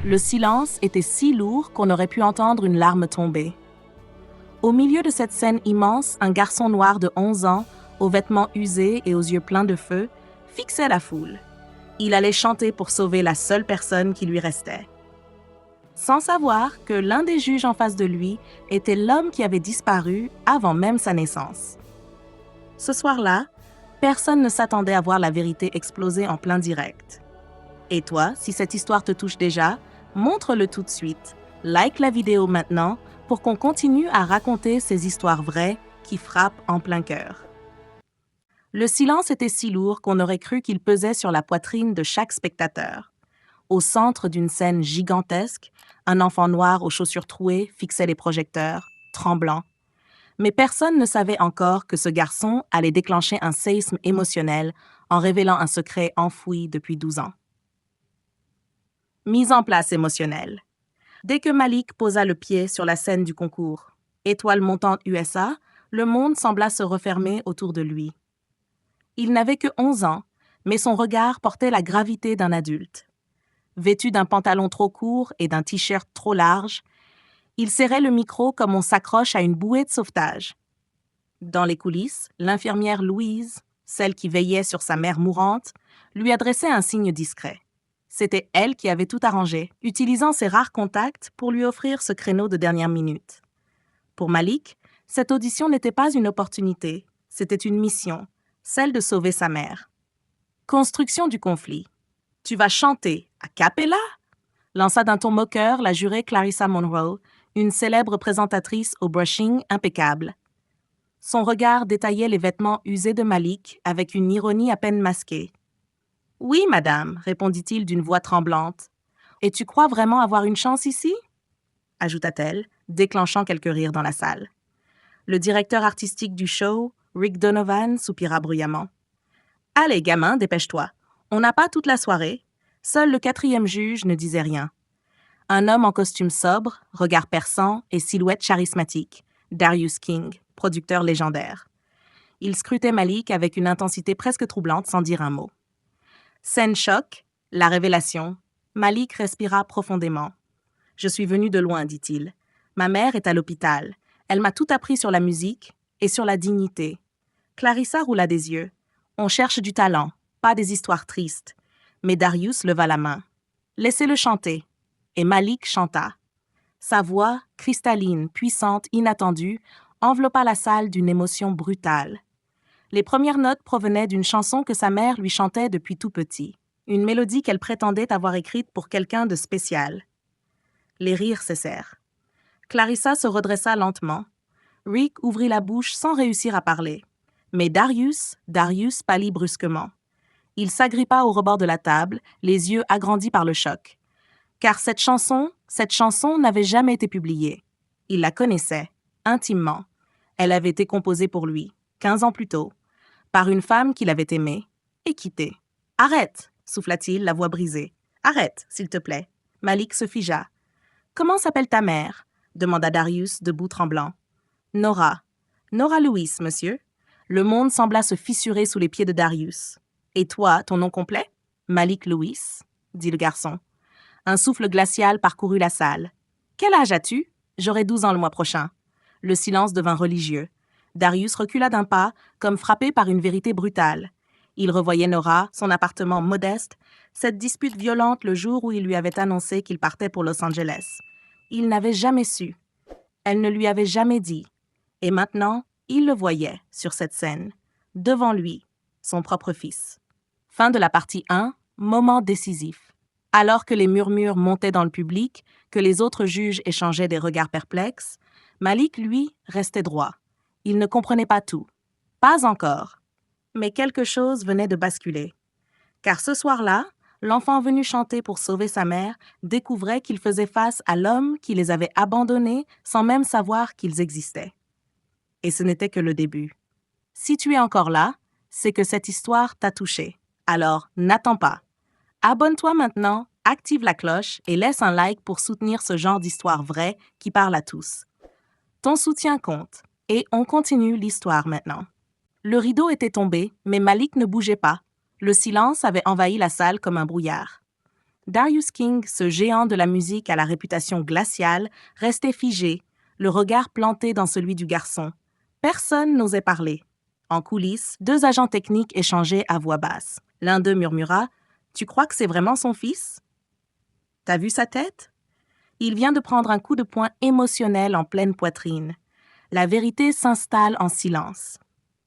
Le silence était si lourd qu'on aurait pu entendre une larme tomber. Au milieu de cette scène immense, un garçon noir de 11 ans, aux vêtements usés et aux yeux pleins de feu, fixait la foule. Il allait chanter pour sauver la seule personne qui lui restait. Sans savoir que l'un des juges en face de lui était l'homme qui avait disparu avant même sa naissance. Ce soir-là, personne ne s'attendait à voir la vérité exploser en plein direct. Et toi, si cette histoire te touche déjà, montre-le tout de suite. Like la vidéo maintenant pour qu'on continue à raconter ces histoires vraies qui frappent en plein cœur. Le silence était si lourd qu'on aurait cru qu'il pesait sur la poitrine de chaque spectateur. Au centre d'une scène gigantesque, un enfant noir aux chaussures trouées fixait les projecteurs, tremblant. Mais personne ne savait encore que ce garçon allait déclencher un séisme émotionnel en révélant un secret enfoui depuis 12 ans. Mise en place émotionnelle. Dès que Malik posa le pied sur la scène du concours, étoile montante USA, le monde sembla se refermer autour de lui. Il n'avait que 11 ans, mais son regard portait la gravité d'un adulte. Vêtu d'un pantalon trop court et d'un t-shirt trop large, il serrait le micro comme on s'accroche à une bouée de sauvetage. Dans les coulisses, l'infirmière Louise, celle qui veillait sur sa mère mourante, lui adressait un signe discret. C'était elle qui avait tout arrangé, utilisant ses rares contacts pour lui offrir ce créneau de dernière minute. Pour Malik, cette audition n'était pas une opportunité, c'était une mission, celle de sauver sa mère. Construction du conflit. « Tu vas chanter a cappella ?» lança d'un ton moqueur la jurée Clarissa Monroe, une célèbre présentatrice au brushing impeccable. Son regard détaillait les vêtements usés de Malik avec une ironie à peine masquée. « Oui, madame, répondit-il d'une voix tremblante. Et tu crois vraiment avoir une chance ici ?» ajouta-t-elle, déclenchant quelques rires dans la salle. Le directeur artistique du show, Rick Donovan, soupira bruyamment. « Allez, gamin, dépêche-toi. On n'a pas toute la soirée. » Seul le quatrième juge ne disait rien. Un homme en costume sobre, regard perçant et silhouette charismatique, Darius King, producteur légendaire. Il scrutait Malik avec une intensité presque troublante sans dire un mot. Scène choc, la révélation. Malik respira profondément. « Je suis venu de loin, dit-il. Ma mère est à l'hôpital. Elle m'a tout appris sur la musique et sur la dignité. » Clarissa roula des yeux. « On cherche du talent, pas des histoires tristes. » Mais Darius leva la main. « Laissez-le chanter. » Et Malik chanta. Sa voix, cristalline, puissante, inattendue, enveloppa la salle d'une émotion brutale. Les premières notes provenaient d'une chanson que sa mère lui chantait depuis tout petit, une mélodie qu'elle prétendait avoir écrite pour quelqu'un de spécial. Les rires cessèrent. Clarissa se redressa lentement. Rick ouvrit la bouche sans réussir à parler. Mais Darius pâlit brusquement. Il s'agrippa au rebord de la table, les yeux agrandis par le choc. Car cette chanson n'avait jamais été publiée. Il la connaissait, intimement. Elle avait été composée pour lui, 15 ans plus tôt, par une femme qu'il avait aimée et quittée. « Arrête !» souffla-t-il, la voix brisée. « Arrête, s'il te plaît. » Malik se figea. « Comment s'appelle ta mère ?» demanda Darius, debout tremblant. « Nora. Nora Lewis, monsieur. » Le monde sembla se fissurer sous les pieds de Darius. « Et toi, ton nom complet ?»« Malik Lewis, » dit le garçon. Un souffle glacial parcourut la salle. « Quel âge as-tu ?»« J'aurai 12 ans le mois prochain. » Le silence devint religieux. Darius recula d'un pas, comme frappé par une vérité brutale. Il revoyait Nora, son appartement modeste, cette dispute violente le jour où il lui avait annoncé qu'il partait pour Los Angeles. Il n'avait jamais su. Elle ne lui avait jamais dit. Et maintenant, il le voyait sur cette scène, devant lui, son propre fils. Fin de la partie 1, moment décisif. Alors que les murmures montaient dans le public, que les autres juges échangeaient des regards perplexes, Malik, lui, restait droit. Il ne comprenait pas tout. Pas encore. Mais quelque chose venait de basculer. Car ce soir-là, l'enfant venu chanter pour sauver sa mère découvrait qu'il faisait face à l'homme qui les avait abandonnés sans même savoir qu'ils existaient. Et ce n'était que le début. Si tu es encore là, c'est que cette histoire t'a touché. Alors, n'attends pas. Abonne-toi maintenant, active la cloche et laisse un like pour soutenir ce genre d'histoire vraie qui parle à tous. Ton soutien compte. Et on continue l'histoire maintenant. Le rideau était tombé, mais Malik ne bougeait pas. Le silence avait envahi la salle comme un brouillard. Darius King, ce géant de la musique à la réputation glaciale, restait figé, le regard planté dans celui du garçon. Personne n'osait parler. En coulisses, 2 agents techniques échangeaient à voix basse. L'un d'eux murmura « Tu crois que c'est vraiment son fils? T'as vu sa tête? Il vient de prendre un coup de poing émotionnel en pleine poitrine. La vérité s'installe en silence. »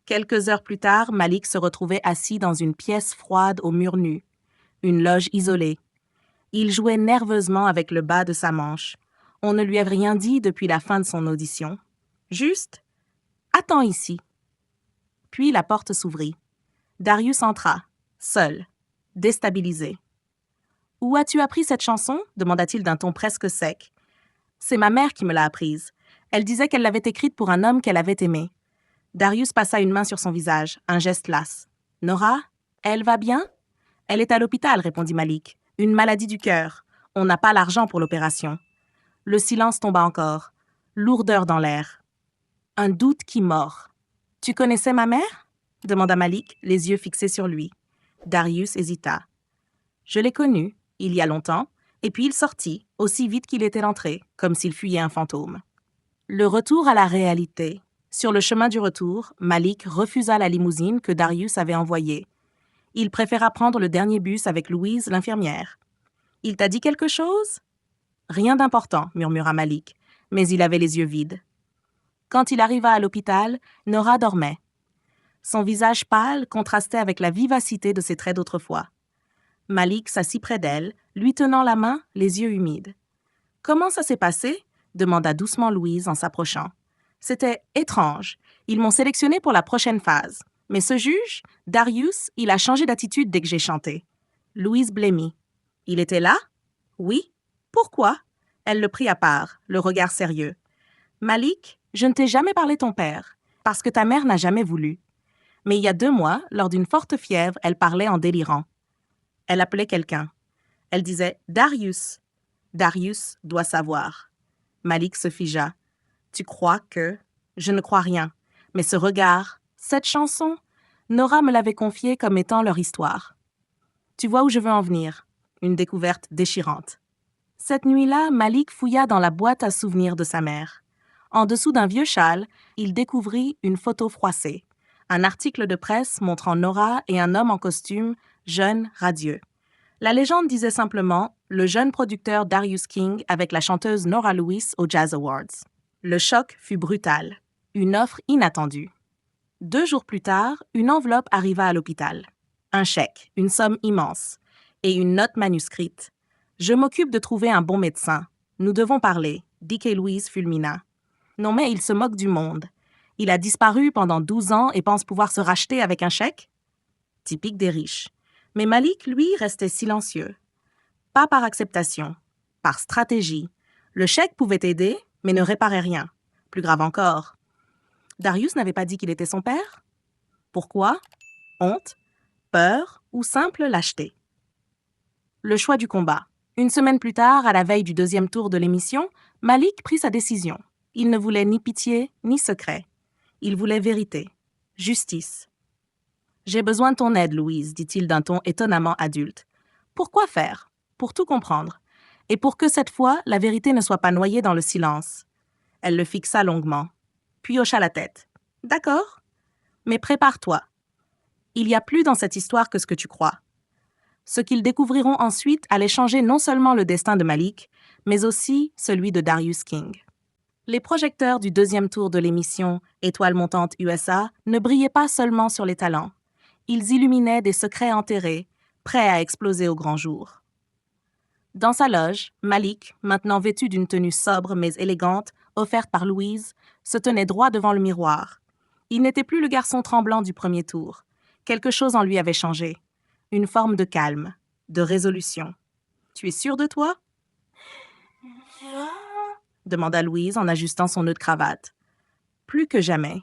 Quelques heures plus tard, Malik se retrouvait assis dans une pièce froide aux murs nus, une loge isolée. Il jouait nerveusement avec le bas de sa manche. On ne lui avait rien dit depuis la fin de son audition. Juste « Attends ici ». Puis la porte s'ouvrit. Darius entra, seul, déstabilisé. « Où as-tu appris cette chanson ?» demanda-t-il d'un ton presque sec. « C'est ma mère qui me l'a apprise. Elle disait qu'elle l'avait écrite pour un homme qu'elle avait aimé. » Darius passa une main sur son visage, un geste las. « Nora, elle va bien ?»« Elle est à l'hôpital, » répondit Malik. « Une maladie du cœur. On n'a pas l'argent pour l'opération. » Le silence tomba encore. Lourdeur dans l'air. Un doute qui mord. « Tu connaissais ma mère ?» demanda Malik, les yeux fixés sur lui. Darius hésita. « Je l'ai connue, il y a longtemps, et puis il sortit, aussi vite qu'il était entré, comme s'il fuyait un fantôme. » Le retour à la réalité. Sur le chemin du retour, Malik refusa la limousine que Darius avait envoyée. Il préféra prendre le dernier bus avec Louise, l'infirmière. « Il t'a dit quelque chose ?»« Rien d'important, » murmura Malik, mais il avait les yeux vides. Quand il arriva à l'hôpital, Nora dormait. Son visage pâle contrastait avec la vivacité de ses traits d'autrefois. Malik s'assit près d'elle, lui tenant la main, les yeux humides. « Comment ça s'est passé ?» demanda doucement Louise en s'approchant. « C'était étrange. Ils m'ont sélectionné pour la prochaine phase. Mais ce juge, Darius, il a changé d'attitude dès que j'ai chanté. » Louise blêmit. « Il était là ?»« Oui. »« Pourquoi ?» Elle le prit à part, le regard sérieux. « Malik, je ne t'ai jamais parlé ton père, parce que ta mère n'a jamais voulu. Mais il y a 2 mois, lors d'une forte fièvre, elle parlait en délirant. Elle appelait quelqu'un. Elle disait « Darius ». Darius doit savoir. Malik se figea. « Tu crois que… » « Je ne crois rien. Mais ce regard, cette chanson, Nora me l'avait confiée comme étant leur histoire. Tu vois où je veux en venir. Une découverte déchirante. » Cette nuit-là, Malik fouilla dans la boîte à souvenirs de sa mère. En dessous d'un vieux châle, il découvrit une photo froissée. Un article de presse montrant Nora et un homme en costume, jeune, radieux. La légende disait simplement « Le jeune producteur Darius King avec la chanteuse Nora Lewis aux Jazz Awards ». Le choc fut brutal. Une offre inattendue. 2 jours plus tard, une enveloppe arriva à l'hôpital. Un chèque, une somme immense, et une note manuscrite. « Je m'occupe de trouver un bon médecin. Nous devons parler », dit que Louise fulmina. « Non mais il se moque du monde. Il a disparu pendant 12 ans et pense pouvoir se racheter avec un chèque ?» Typique des riches. Mais Malik, lui, restait silencieux. Pas par acceptation, par stratégie. Le chèque pouvait aider, mais ne réparait rien. Plus grave encore. Darius n'avait pas dit qu'il était son père? Pourquoi? Honte, peur ou simple lâcheté? Le choix du combat. Une semaine plus tard, à la veille du 2e tour de l'émission, Malik prit sa décision. Il ne voulait ni pitié, ni secret. Il voulait vérité, justice. « J'ai besoin de ton aide, Louise, » dit-il d'un ton étonnamment adulte. « Pourquoi faire? Pour tout comprendre. Et pour que cette fois, la vérité ne soit pas noyée dans le silence. » Elle le fixa longuement, puis hocha la tête. « D'accord, mais prépare-toi. Il y a plus dans cette histoire que ce que tu crois. » Ce qu'ils découvriront ensuite allait changer non seulement le destin de Malik, mais aussi celui de Darius King. Les projecteurs du 2e tour de l'émission Étoile montante USA ne brillaient pas seulement sur les talents. Ils illuminaient des secrets enterrés, prêts à exploser au grand jour. Dans sa loge, Malik, maintenant vêtu d'une tenue sobre mais élégante, offerte par Louise, se tenait droit devant le miroir. Il n'était plus le garçon tremblant du 1er tour. Quelque chose en lui avait changé. Une forme de calme, de résolution. « Tu es sûr de toi ?» demanda Louise en ajustant son nœud de cravate. Plus que jamais.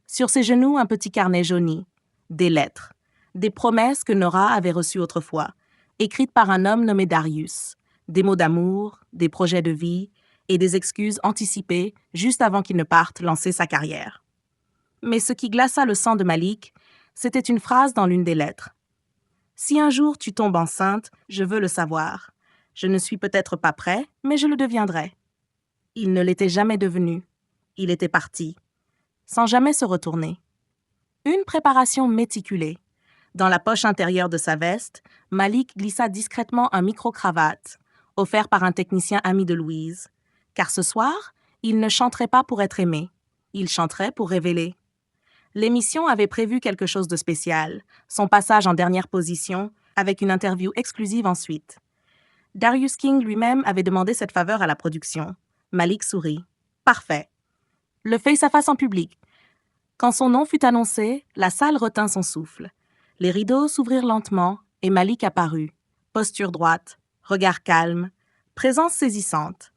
Sur ses genoux, un petit carnet jauni. Des lettres. Des promesses que Nora avait reçues autrefois, écrites par un homme nommé Darius. Des mots d'amour, des projets de vie et des excuses anticipées juste avant qu'il ne parte lancer sa carrière. Mais ce qui glaça le sang de Malik, c'était une phrase dans l'une des lettres. « Si un jour tu tombes enceinte, je veux le savoir. Je ne suis peut-être pas prêt, mais je le deviendrai. Il ne l'était jamais devenu. Il était parti, sans jamais se retourner. Une préparation méticulée. Dans la poche intérieure de sa veste, Malik glissa discrètement un micro-cravate, offert par un technicien ami de Louise. Car ce soir, il ne chanterait pas pour être aimé. Il chanterait pour révéler. L'émission avait prévu quelque chose de spécial, son passage en dernière position, avec une interview exclusive ensuite. Darius King lui-même avait demandé cette faveur à la production. Malik sourit. Parfait. Le face-à-face en public. Quand son nom fut annoncé, la salle retint son souffle. Les rideaux s'ouvrirent lentement et Malik apparut. Posture droite, regard calme, présence saisissante.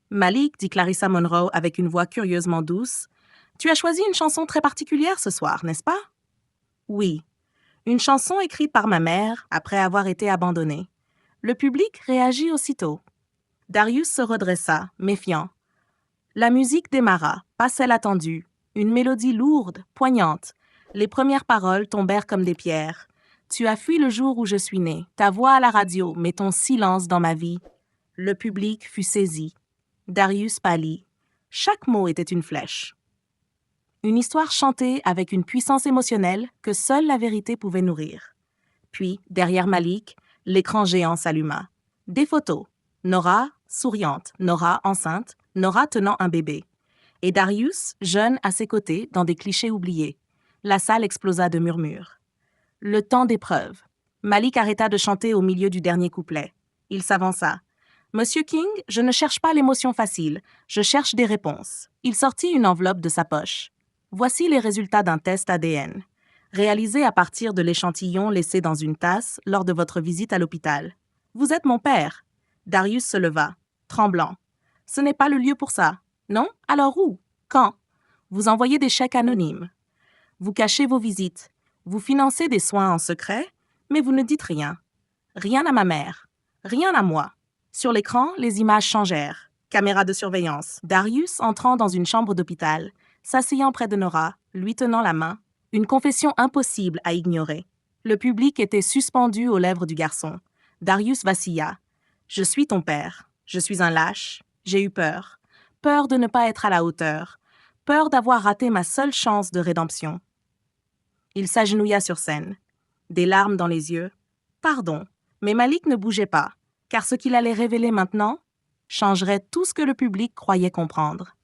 Malik, dit Clarissa Monroe avec une voix curieusement douce, « Tu as choisi une chanson très particulière ce soir, n'est-ce pas? » « Oui. Une chanson écrite par ma mère après avoir été abandonnée. » Le public réagit aussitôt. Darius se redressa, méfiant. La musique démarra, pas celle attendue. Une mélodie lourde, poignante. Les premières paroles tombèrent comme des pierres. « Tu as fui le jour où je suis né. Ta voix à la radio, mais ton silence dans ma vie. » Le public fut saisi. Darius pâlit. Chaque mot était une flèche. Une histoire chantée avec une puissance émotionnelle que seule la vérité pouvait nourrir. Puis, derrière Malik, l'écran géant s'alluma. Des photos. Nora, souriante. Nora, enceinte. Nora tenant un bébé. Et Darius, jeune, à ses côtés, dans des clichés oubliés. La salle explosa de murmures. Le temps d'épreuve. Malik arrêta de chanter au milieu du dernier couplet. Il s'avança. « Monsieur King, je ne cherche pas l'émotion facile. Je cherche des réponses. » Il sortit une enveloppe de sa poche. Voici les résultats d'un test ADN, réalisé à partir de l'échantillon laissé dans une tasse lors de votre visite à l'hôpital. Vous êtes mon père. Darius se leva, tremblant. Ce n'est pas le lieu pour ça. Non? Alors où? Quand? Vous envoyez des chèques anonymes. Vous cachez vos visites. Vous financez des soins en secret, mais vous ne dites rien. Rien à ma mère. Rien à moi. Sur l'écran, les images changèrent. Caméra de surveillance. Darius entrant dans une chambre d'hôpital, s'asseyant près de Nora, lui tenant la main. Une confession impossible à ignorer. Le public était suspendu aux lèvres du garçon. Darius vacilla. « Je suis ton père. Je suis un lâche. J'ai eu peur. Peur de ne pas être à la hauteur. Peur d'avoir raté ma seule chance de rédemption. » Il s'agenouilla sur scène. Des larmes dans les yeux. Pardon, mais Malik ne bougeait pas, car ce qu'il allait révéler maintenant changerait tout ce que le public croyait comprendre.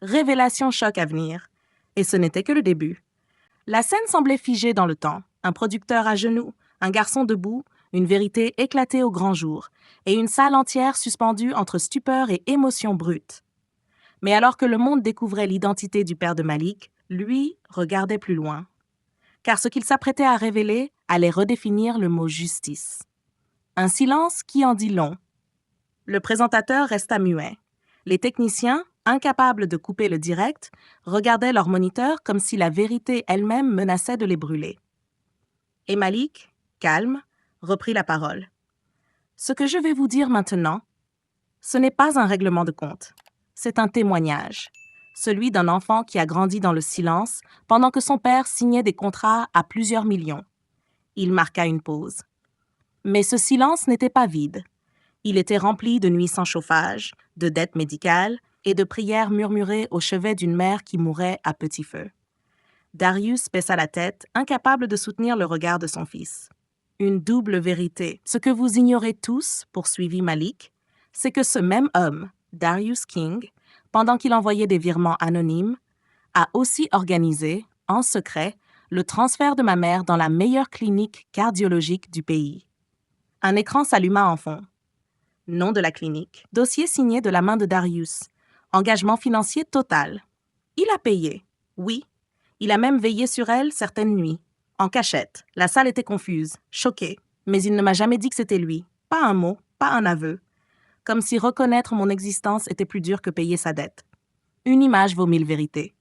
Révélation choc à venir. Et ce n'était que le début. La scène semblait figée dans le temps. Un producteur à genoux, un garçon debout, une vérité éclatée au grand jour, et une salle entière suspendue entre stupeur et émotion brute. Mais alors que le monde découvrait l'identité du père de Malik, lui regardait plus loin. Car ce qu'il s'apprêtait à révéler allait redéfinir le mot « justice ». Un silence qui en dit long. Le présentateur resta muet. Les techniciens, incapables de couper le direct, regardaient leur moniteur comme si la vérité elle-même menaçait de les brûler. Et Malik, calme, reprit la parole. « Ce que je vais vous dire maintenant, ce n'est pas un règlement de compte. C'est un témoignage. Celui d'un enfant qui a grandi dans le silence pendant que son père signait des contrats à plusieurs millions. » Il marqua une pause. Mais ce silence n'était pas vide. Il était rempli de nuits sans chauffage, de dettes médicales et de prières murmurées au chevet d'une mère qui mourait à petit feu. Darius baissa la tête, incapable de soutenir le regard de son fils. Une double vérité. Ce que vous ignorez tous, poursuivit Malik, c'est que ce même homme, Darius King, pendant qu'il envoyait des virements anonymes, a aussi organisé, en secret, le transfert de ma mère dans la meilleure clinique cardiologique du pays. Un écran s'alluma en fond. Nom de la clinique. Dossier signé de la main de Darius. Engagement financier total. Il a payé. Oui. Il a même veillé sur elle certaines nuits. En cachette. La salle était confuse, choquée. Mais il ne m'a jamais dit que c'était lui. Pas un mot, pas un aveu. Comme si reconnaître mon existence était plus dur que payer sa dette. Une image vaut 1000 vérités.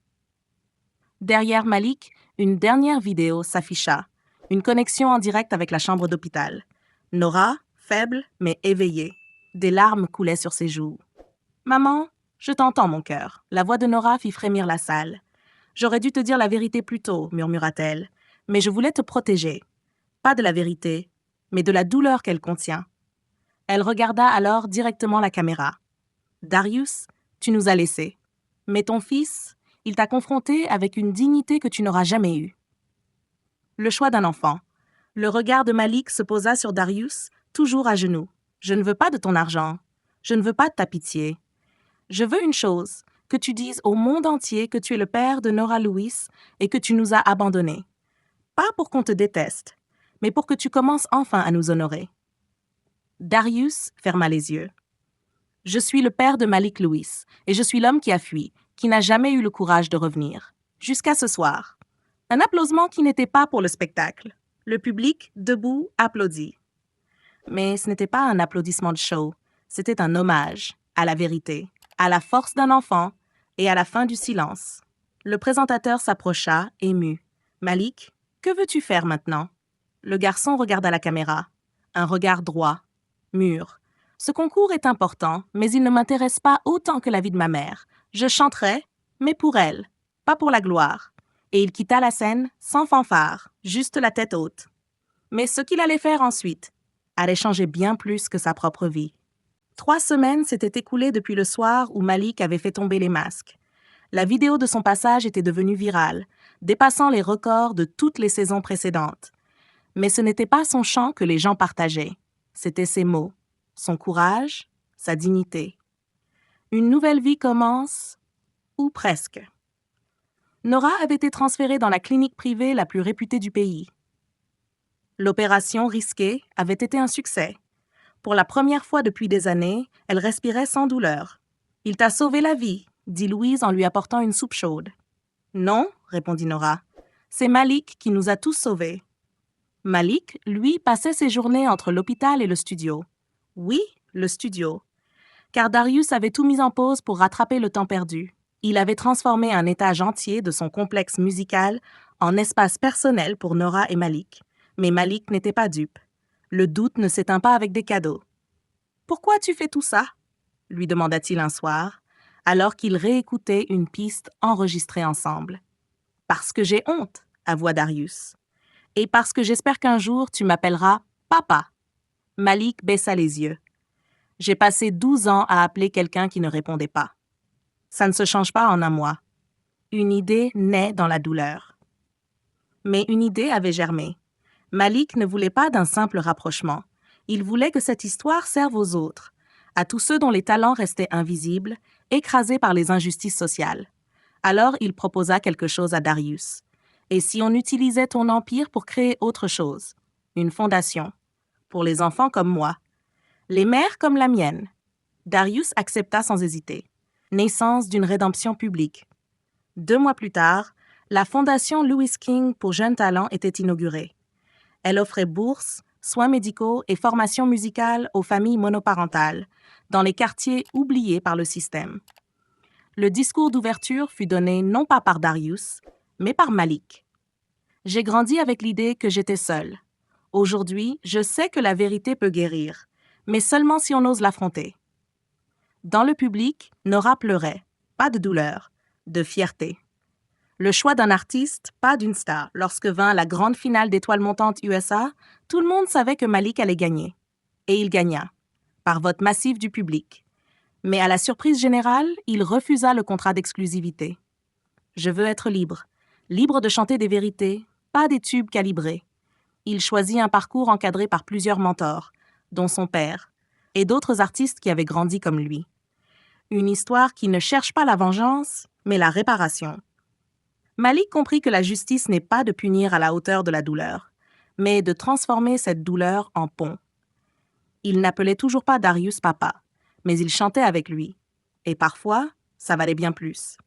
Derrière Malik, une dernière vidéo s'afficha. Une connexion en direct avec la chambre d'hôpital. Nora, faible mais éveillée. Des larmes coulaient sur ses joues. « Maman, je t'entends, mon cœur. » La voix de Nora fit frémir la salle. « J'aurais dû te dire la vérité plus tôt, murmura-t-elle. Mais je voulais te protéger. Pas de la vérité, mais de la douleur qu'elle contient. » Elle regarda alors directement la caméra. « Darius, tu nous as laissés. Mais ton fils, il t'a confronté avec une dignité que tu n'auras jamais eue. » Le choix d'un enfant. Le regard de Malik se posa sur Darius, toujours à genoux. « Je ne veux pas de ton argent. Je ne veux pas de ta pitié. Je veux une chose, que tu dises au monde entier que tu es le père de Nora Lewis et que tu nous as abandonnés. Pas pour qu'on te déteste, mais pour que tu commences enfin à nous honorer. » Darius ferma les yeux. « Je suis le père de Malik Lewis, et je suis l'homme qui a fui, qui n'a jamais eu le courage de revenir. Jusqu'à ce soir. » Un applaudissement qui n'était pas pour le spectacle. Le public, debout, applaudit. Mais ce n'était pas un applaudissement de show, c'était un hommage à la vérité, à la force d'un enfant et à la fin du silence. Le présentateur s'approcha, ému. « Malik, que veux-tu faire maintenant ?» Le garçon regarda la caméra. Un regard droit, mûr. « Ce concours est important, mais il ne m'intéresse pas autant que la vie de ma mère. Je chanterai, mais pour elle, pas pour la gloire. » Et il quitta la scène sans fanfare, juste la tête haute. Mais ce qu'il allait faire ensuite allait changer bien plus que sa propre vie. 3 semaines s'étaient écoulées depuis le soir où Malik avait fait tomber les masques. La vidéo de son passage était devenue virale, dépassant les records de toutes les saisons précédentes. Mais ce n'était pas son chant que les gens partageaient, c'étaient ses mots, son courage, sa dignité. Une nouvelle vie commence, ou presque. Nora avait été transférée dans la clinique privée la plus réputée du pays. L'opération risquée avait été un succès. Pour la première fois depuis des années, elle respirait sans douleur. « Il t'a sauvé la vie », dit Louise en lui apportant une soupe chaude. « Non », répondit Nora, « c'est Malik qui nous a tous sauvés. » Malik, lui, passait ses journées entre l'hôpital et le studio. Oui, le studio. Car Darius avait tout mis en pause pour rattraper le temps perdu. Il avait transformé un étage entier de son complexe musical en espace personnel pour Nora et Malik. Mais Malik n'était pas dupe. Le doute ne s'éteint pas avec des cadeaux. « Pourquoi tu fais tout ça ?» lui demanda-t-il un soir, alors qu'ils réécoutaient une piste enregistrée ensemble. « Parce que j'ai honte, » avoua Darius. « Et parce que j'espère qu'un jour tu m'appelleras papa. » Malik baissa les yeux. « J'ai passé 12 ans à appeler quelqu'un qui ne répondait pas. Ça ne se change pas en un mois. Une idée naît dans la douleur. » Mais une idée avait germé. Malik ne voulait pas d'un simple rapprochement. Il voulait que cette histoire serve aux autres, à tous ceux dont les talents restaient invisibles, écrasés par les injustices sociales. Alors il proposa quelque chose à Darius. « Et si on utilisait ton empire pour créer autre chose? Une fondation. Pour les enfants comme moi. Les mères comme la mienne. » Darius accepta sans hésiter. Naissance d'une rédemption publique. 2 mois plus tard, la fondation Louis King pour jeunes talents était inaugurée. Elle offrait bourses, soins médicaux et formation musicale aux familles monoparentales, dans les quartiers oubliés par le système. Le discours d'ouverture fut donné non pas par Darius, mais par Malik. « J'ai grandi avec l'idée que j'étais seule. Aujourd'hui, je sais que la vérité peut guérir, mais seulement si on ose l'affronter. » Dans le public, Nora pleurait, pas de douleur, de fierté. Le choix d'un artiste, pas d'une star. Lorsque vint la grande finale d'Étoiles montantes USA, tout le monde savait que Malik allait gagner. Et il gagna, par vote massif du public. Mais à la surprise générale, il refusa le contrat d'exclusivité. « Je veux être libre, libre de chanter des vérités, pas des tubes calibrés. » Il choisit un parcours encadré par plusieurs mentors, dont son père, et d'autres artistes qui avaient grandi comme lui. Une histoire qui ne cherche pas la vengeance, mais la réparation. Malik comprit que la justice n'est pas de punir à la hauteur de la douleur, mais de transformer cette douleur en pont. Il n'appelait toujours pas Darius papa, mais il chantait avec lui. Et parfois, ça valait bien plus.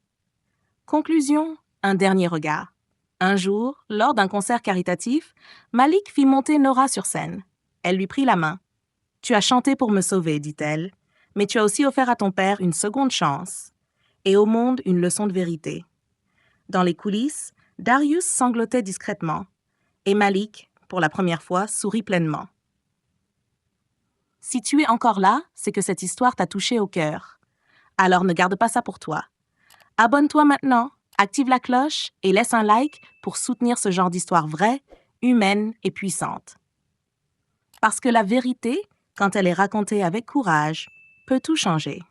Conclusion, un dernier regard. Un jour, lors d'un concert caritatif, Malik fit monter Nora sur scène. Elle lui prit la main. « Tu as chanté pour me sauver, dit-elle, mais tu as aussi offert à ton père une seconde chance et au monde une leçon de vérité. » Dans les coulisses, Darius sanglotait discrètement et Malik, pour la première fois, sourit pleinement. Si tu es encore là, c'est que cette histoire t'a touché au cœur. Alors ne garde pas ça pour toi. Abonne-toi maintenant, active la cloche et laisse un like pour soutenir ce genre d'histoire vraie, humaine et puissante. Parce que la vérité, quand elle est racontée avec courage, peut tout changer.